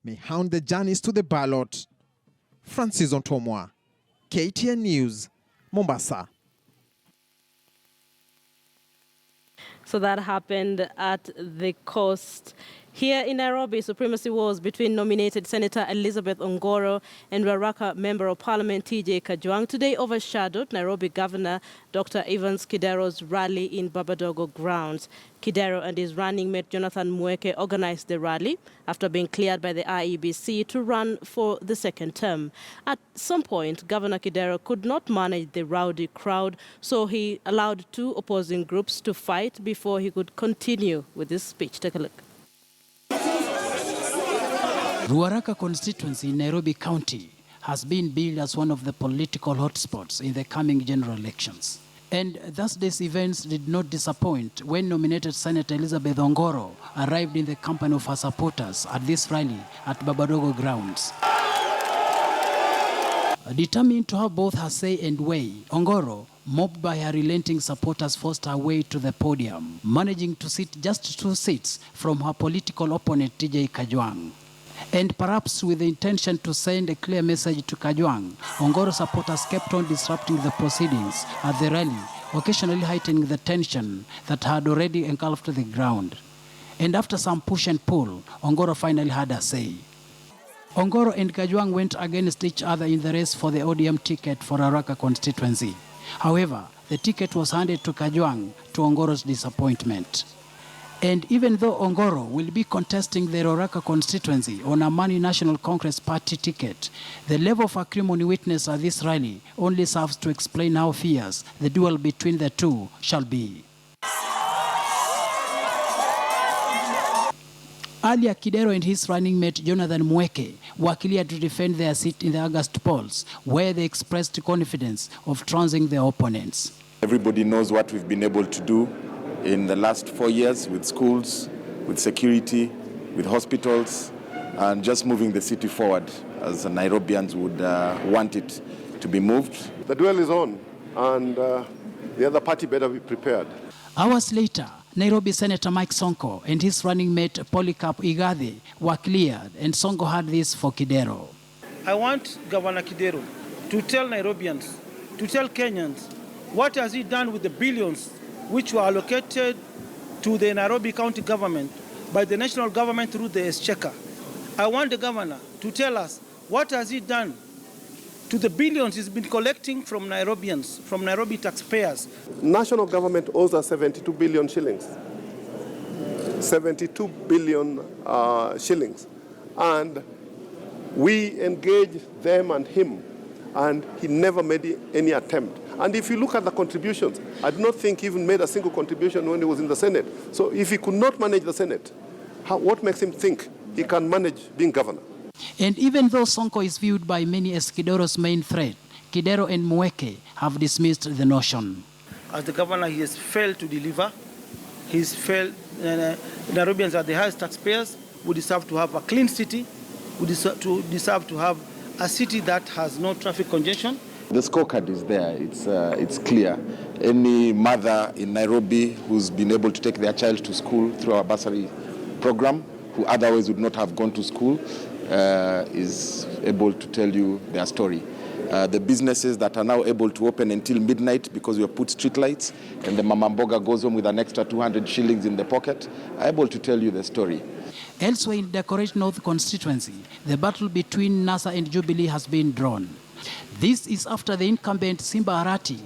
may hound the journeys to the ballot. Francis Ontomwa, KTN News, Mombasa. So that happened at the coast. Here in Nairobi, Supremacy was between nominated Senator Elizabeth Ongoro and Ruaraka Member of Parliament TJ Kajwang today overshadowed Nairobi Governor Dr. Evans Kidero's rally in Babadogo grounds. Kidero and his running mate Jonathan Mueke organized the rally after being cleared by the IEBC to run for the second term. At some point, Governor Kidero could not manage the rowdy crowd, so he allowed two opposing groups to fight before he could continue with his speech. Take a look. Ruaraka constituency in Nairobi County has been billed as one of the political hotspots in the coming general elections. And Thursday's events did not disappoint when nominated Senator Elizabeth Ongoro arrived in the company of her supporters at this rally at Babadogo grounds. Determined to have both her say and way, Ongoro, mobbed by her relenting supporters, forced her way to the podium, managing to sit just 2 seats from her political opponent TJ Kajwang. And perhaps with the intention to send a clear message to Kajwang, Ongoro supporters kept on disrupting the proceedings at the rally, occasionally heightening the tension that had already engulfed the ground. And after some push and pull, Ongoro finally had a say. Ongoro and Kajwang went against each other in the race for the ODM ticket for Ruaraka constituency. However, the ticket was handed to Kajwang to Ongoro's disappointment. And even though Ongoro will be contesting the Ruaraka constituency on a Mani National Congress party ticket, the level of acrimony witnessed at this rally only serves to explain how fierce the duel between the two shall be. Earlier, Kidero and his running mate Jonathan Mueke were cleared to defend their seat in the August polls, where they expressed confidence of trouncing their opponents. Everybody knows what we've been able to do in the last 4 years with schools, with security, with hospitals, and just moving the city forward as the Nairobians would want it to be moved. The duel is on, and the other party better be prepared. Hours later, Nairobi Senator Mike Sonko and his running mate Polycarp Igathe were cleared, and Sonko had this for Kidero. I want Governor Kidero to tell Nairobians, to tell Kenyans, what has he done with the billions which were allocated to the Nairobi County government by the national government through the exchequer. I want the governor to tell us what has he done to the billions he's been collecting from Nairobians, from Nairobi taxpayers. National government owes us 72 billion shillings. 72 billion shillings. And we engaged them and him, and he never made any attempt. And if you look at the contributions, I do not think he even made a single contribution when he was in the Senate. So if he could not manage the Senate, what makes him think he can manage being governor? And even though Sonko is viewed by many as Kidero's main threat, Kidero and Mueke have dismissed the notion. As the governor, he has failed to deliver. He's failed. Nairobians are the highest taxpayers. We deserve to have a clean city. We deserve to have a city that has no traffic congestion. The scorecard is there, it's clear. Any mother in Nairobi who's been able to take their child to school through our bursary program, who otherwise would not have gone to school, is able to tell you their story. The businesses that are now able to open until midnight because we have put street lights and the Mama Mboga goes home with an extra 200 shillings in the pocket, are able to tell you the story. Elsewhere in Dagoretti North constituency, the battle between NASA and Jubilee has been drawn. This is after the incumbent Simba Arati